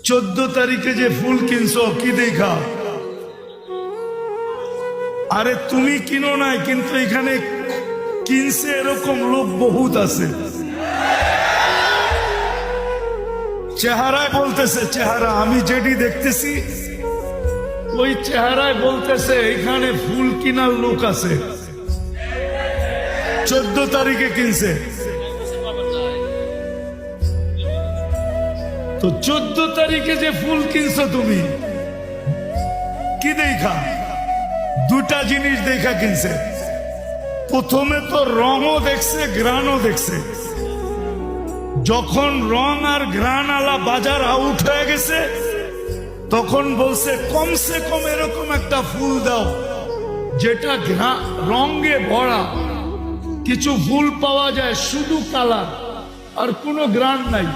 14 তারিখে যে ফুল কিনছো কি দেখা? আরে তুমি কিনো নাই, কিন্তু এখানে কিনছে এরকম লোক বহুত আছে। চেহারায় বলতেছে, চেহারা আমি যেটি দেখতেছি ওই চেহারায় বলতেছে এখানে ফুল কিনার লোক আছে। 14 তারিখে কিনছে তো 14 তারিখে যে ফুল কিনছো তুমি কি দেখা? দুটা জিনিস দেখা কিনছে। প্রথমে তো রঙও দেখছে, ঘ্রাণও দেখছে। যখন রং আর ঘ্রাণ আলা বাজার আউট হয়ে গেছে তখন বলছে কমসে কম এরকম একটা ফুল দাও যেটা রঙে ভরা। কিছু ফুল পাওয়া যায় শুধু কালার আর কোনো ঘ্রাণ নাই।